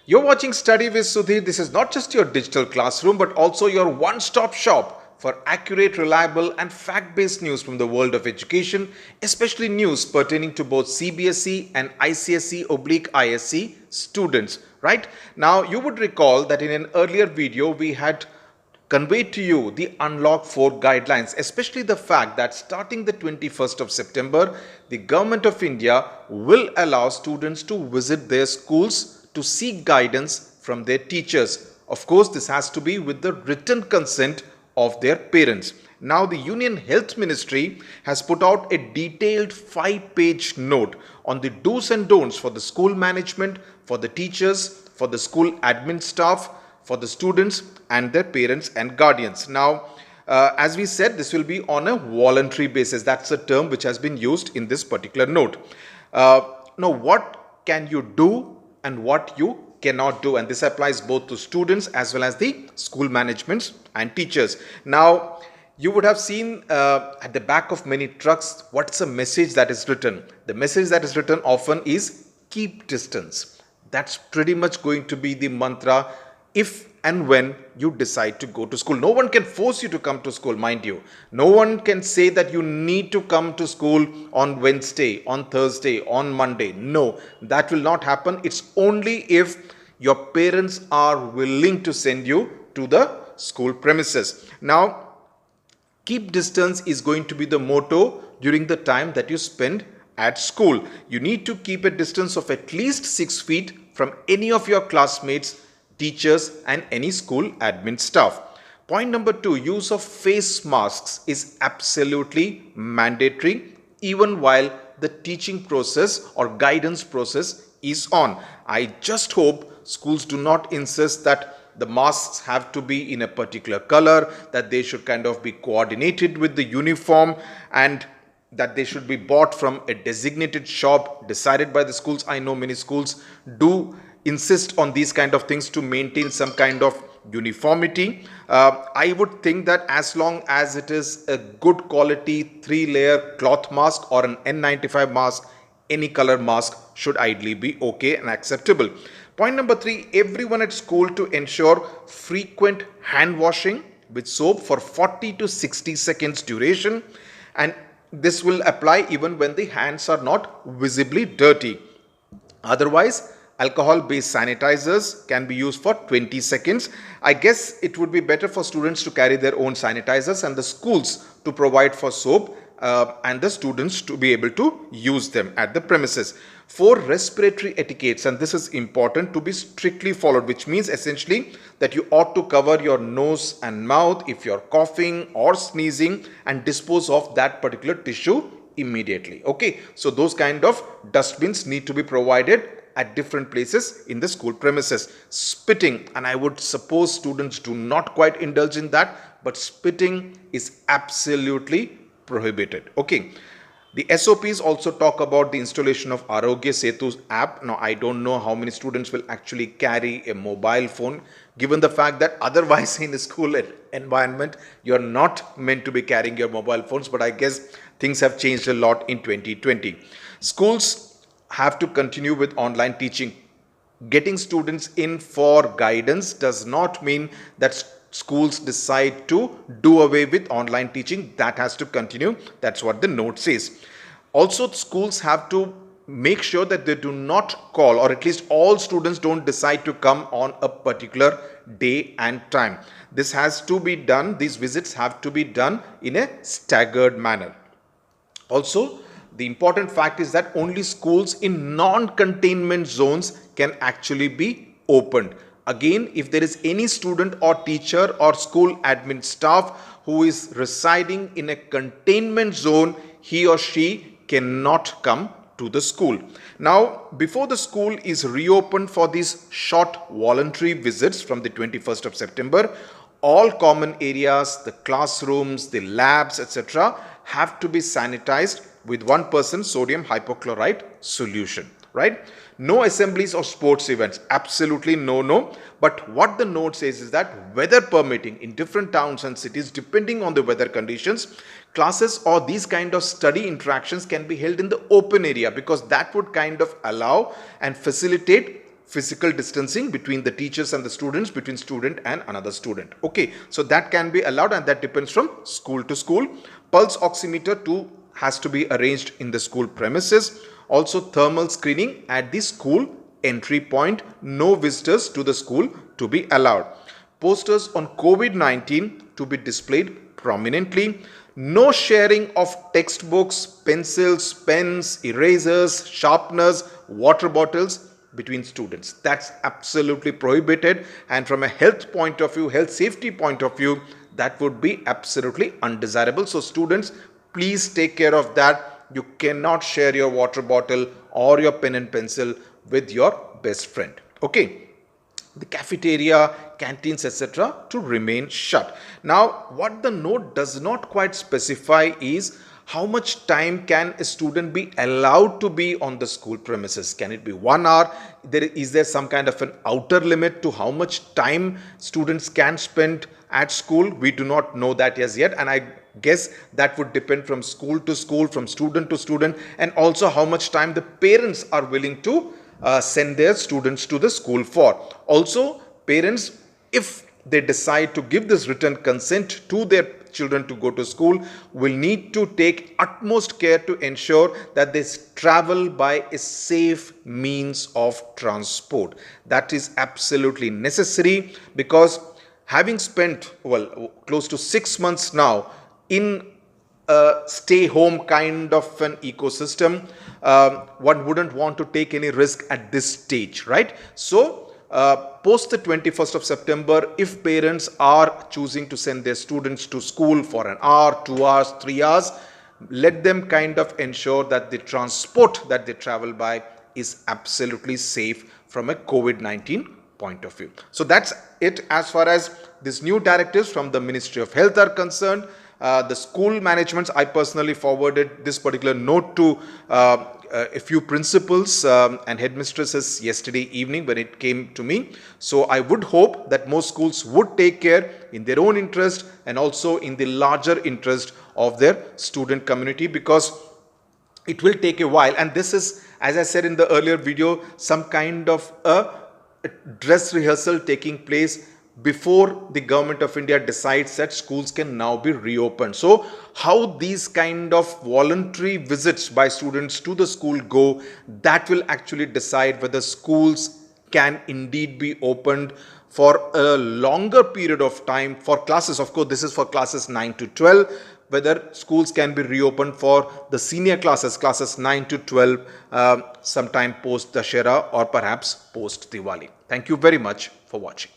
You're watching Study with Sudhir. This is not just your digital classroom, but also your one-stop shop for accurate, reliable, and fact-based news from the world of education, especially news pertaining to both CBSE and ICSE/ISC students. Right now, you would recall that in an earlier video we had conveyed to you the Unlock 4 guidelines, especially the fact that starting the 21st of September, the Government of India will allow students to visit their schools to seek guidance from their teachers. Of course, this has to be with the written consent of their parents. Now, the Union Health Ministry has put out a detailed 5-page note on the do's and don'ts for the school management, for the teachers, for the school admin staff, for the students and their parents and guardians. Now, as we said, this will be on a voluntary basis. That's a term which has been used in this particular note. Now, what can you do and what you cannot do? And this applies both to students as well as the school managements and teachers. Now, you would have seen at the back of many trucks, what's the message that is written? The message that is written often is keep distance. That's pretty much going to be the mantra if and when you decide to go to school. No one can force you to come to school, mind you. No one can say that you need to come to school on Wednesday, on Thursday, on Monday. No, that will not happen. It's only if your parents are willing to send you to the school premises. Now, keep distance is going to be the motto during the time that you spend at school. You need to keep a distance of at least 6 feet from any of your classmates, teachers and any school admin staff. Point number 2, use of face masks is absolutely mandatory even while the teaching process or guidance process is on. I just hope schools do not insist that the masks have to be in a particular color, that they should kind of be coordinated with the uniform, and that they should be bought from a designated shop decided by the schools. I know many schools do insist on these kind of things to maintain some kind of uniformity. I would think that as long as it is a good quality 3-layer cloth mask or an N95 mask, any color mask should ideally be okay and acceptable. Point number 3, everyone at school to ensure frequent hand washing with soap for 40 to 60 seconds duration, and this will apply even when the hands are not visibly dirty. Otherwise, alcohol-based sanitizers can be used for 20 seconds. I guess it would be better for students to carry their own sanitizers and the schools to provide for soap and the students to be able to use them at the premises. 4, respiratory etiquettes, and this is important to be strictly followed, which means essentially that you ought to cover your nose and mouth if you're coughing or sneezing and dispose of that particular tissue immediately. Okay, so those kind of dustbins need to be provided at different places in the school premises. Spitting, and I would suppose students do not quite indulge in that, but spitting is absolutely prohibited. Okay. The SOPs also talk about the installation of Arogya Setu app. Now, I don't know how many students will actually carry a mobile phone, given the fact that otherwise in the school environment, you're not meant to be carrying your mobile phones, but I guess things have changed a lot in 2020. Schools have to continue with online teaching. Getting students in for guidance does not mean that schools decide to do away with online teaching. That has to continue. That's what the note says. Also, schools have to make sure that they do not call, or at least all students don't decide to come on a particular day and time. This has to be done. These visits have to be done in a staggered manner. Also, the important fact is that only schools in non-containment zones can actually be opened. Again, if there is any student or teacher or school admin staff who is residing in a containment zone, he or she cannot come to the school. Now, before the school is reopened for these short voluntary visits from the 21st of September, all common areas, the classrooms, the labs, etc. have to be sanitized with 1% sodium hypochlorite solution, right? No assemblies or sports events, absolutely no. But what the note says is that weather permitting in different towns and cities, depending on the weather conditions, classes or these kind of study interactions can be held in the open area, because that would kind of allow and facilitate physical distancing between the teachers and the students, between student and another student. Okay, so that can be allowed, and that depends from school to school. Pulse oximeter too has to be arranged in the school premises. Also, thermal screening at the school entry point. No visitors to the school to be allowed. Posters on COVID-19 to be displayed prominently. No sharing of textbooks, pencils, pens, erasers, sharpeners, water bottles between students. That's absolutely prohibited, and from a health point of view, health safety point of view, that would be absolutely undesirable. So students, please take care of that. You cannot share your water bottle or your pen and pencil with your best friend. Okay. The cafeteria, canteens, etc. to remain shut. Now, what the note does not quite specify is how much time can a student be allowed to be on the school premises. Can it be 1 hour? Is there some kind of an outer limit to how much time students can spend at school? We do not know that as yet, and I guess that would depend from school to school, from student to student, and also how much time the parents are willing to send their students to the school for. Also, parents, if they decide to give this written consent to their children to go to school, will need to take utmost care to ensure that they travel by a safe means of transport. That is absolutely necessary, because having spent close to 6 months now in a stay home kind of an ecosystem, one wouldn't want to take any risk at this stage, right? So post the 21st of September, if parents are choosing to send their students to school for an hour, 2 hours, 3 hours, let them kind of ensure that the transport that they travel by is absolutely safe from a COVID-19 point of view. So that's it as far as these new directives from the Ministry of Health are concerned. The school managements, I personally forwarded this particular note to a few principals and headmistresses yesterday evening when it came to me. So I would hope that most schools would take care in their own interest and also in the larger interest of their student community, because it will take a while, and this is, as I said in the earlier video, some kind of a dress rehearsal taking place before the government of India decides that schools can now be reopened. So how these kind of voluntary visits by students to the school go, that will actually decide whether schools can indeed be opened for a longer period of time for classes. Of course, this is for classes 9 to 12. Whether schools can be reopened for the senior classes, classes 9 to 12, sometime post Dashera or perhaps post Diwali. Thank you very much for watching.